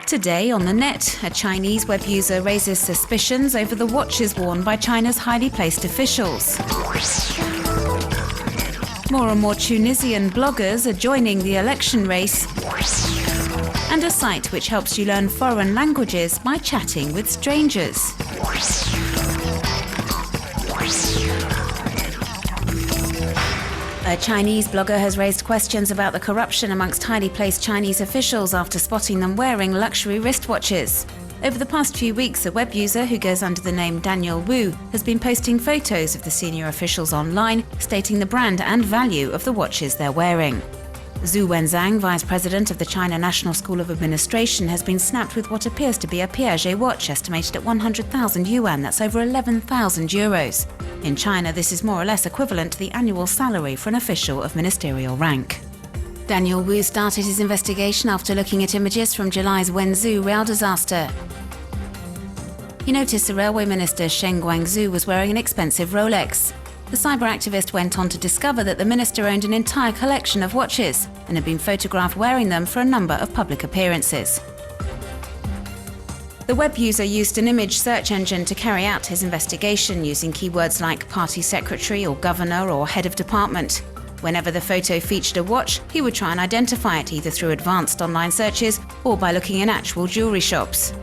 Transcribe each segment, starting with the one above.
Today on the net, a Chinese web user raises suspicions over the watches worn by China's highly placed officials. More and more Tunisian bloggers are joining the election race. And a site which helps you learn foreign languages by chatting with strangers. A Chinese blogger has raised questions about the corruption amongst highly placed Chinese officials after spotting them wearing luxury wristwatches. Over the past few weeks, a web user who goes under the name Daniel Wu has been posting photos of the senior officials online, stating the brand and value of the watches they're wearing. Zhu Wenzhang, vice president of the China National School of Administration, has been snapped with what appears to be a Piaget watch estimated at 100,000 yuan, that's over 11,000 euros. In China, this is more or less equivalent to the annual salary for an official of ministerial rank. Daniel Wu started his investigation after looking at images from July's Wenzhou rail disaster. He noticed the railway minister Sheng Guangzhou was wearing an expensive Rolex. The cyber activist went on to discover that the minister owned an entire collection of watches and had been photographed wearing them for a number of public appearances. The web user used an image search engine to carry out his investigation using keywords like party secretary or governor or head of department. Whenever the photo featured a watch, he would try and identify it either through advanced online searches or by looking in actual jewelry shops.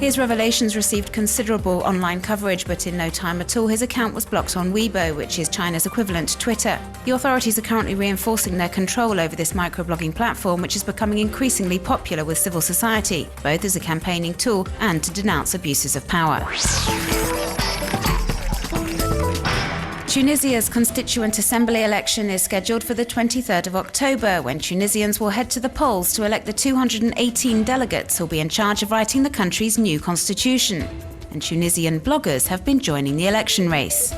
His revelations received considerable online coverage, but in no time at all his account was blocked on Weibo, which is China's equivalent to Twitter. The authorities are currently reinforcing their control over this microblogging platform, which is becoming increasingly popular with civil society, both as a campaigning tool and to denounce abuses of power. Tunisia's Constituent Assembly election is scheduled for the 23rd of October, when Tunisians will head to the polls to elect the 218 delegates who'll be in charge of writing the country's new constitution. And Tunisian bloggers have been joining the election race.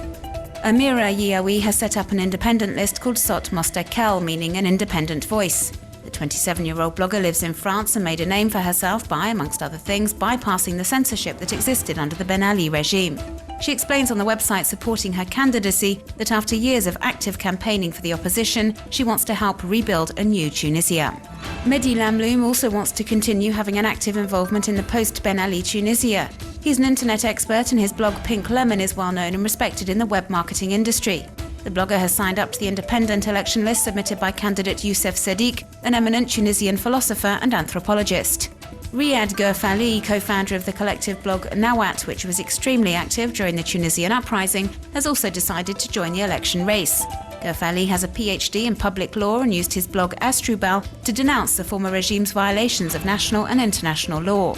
Amira Yiaoui has set up an independent list called Sot Mostakel, meaning an independent voice. The 27-year-old blogger lives in France and made a name for herself by, amongst other things, bypassing the censorship that existed under the Ben Ali regime. She explains on the website supporting her candidacy that after years of active campaigning for the opposition, she wants to help rebuild a new Tunisia. Mehdi Lamloum also wants to continue having an active involvement in the post-Ben Ali Tunisia. He's an internet expert and his blog Pink Lemon is well known and respected in the web marketing industry. The blogger has signed up to the independent election list submitted by candidate Youssef Sadiq, an eminent Tunisian philosopher and anthropologist. Riyad Gerfali, co-founder of the collective blog Nawat, which was extremely active during the Tunisian uprising, has also decided to join the election race. Gerfali has a PhD in public law and used his blog Astrubal to denounce the former regime's violations of national and international law.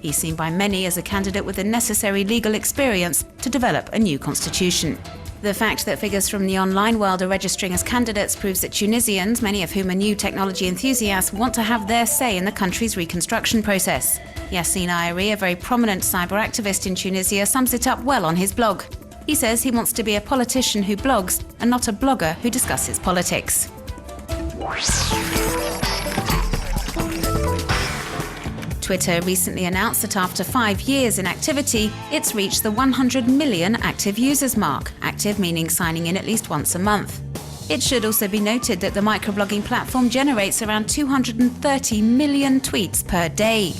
He's seen by many as a candidate with the necessary legal experience to develop a new constitution. The fact that figures from the online world are registering as candidates proves that Tunisians, many of whom are new technology enthusiasts, want to have their say in the country's reconstruction process. Yassine Ayari, a very prominent cyber activist in Tunisia, sums it up well on his blog. He says he wants to be a politician who blogs and not a blogger who discusses politics. Twitter recently announced that after 5 years in activity, it's reached the 100 million active users mark, active meaning signing in at least once a month. It should also be noted that the microblogging platform generates around 230 million tweets per day.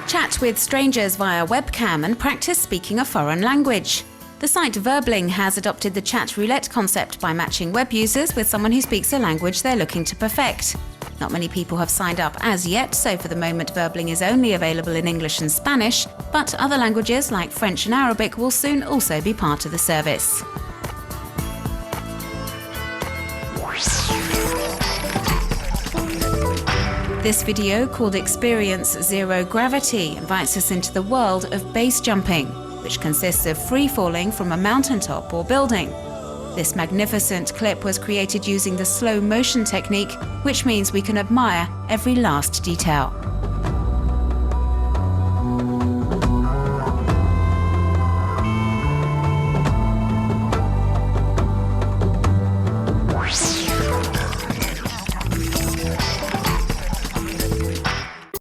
Chat with strangers via webcam and practice speaking a foreign language. The site Verbling has adopted the chat roulette concept by matching web users with someone who speaks a language they're looking to perfect. Not many people have signed up as yet, so for the moment Verbling is only available in English and Spanish, but other languages like French and Arabic will soon also be part of the service. This video, called Experience Zero Gravity, invites us into the world of base jumping, which consists of free falling from a mountaintop or building. This magnificent clip was created using the slow motion technique, which means we can admire every last detail.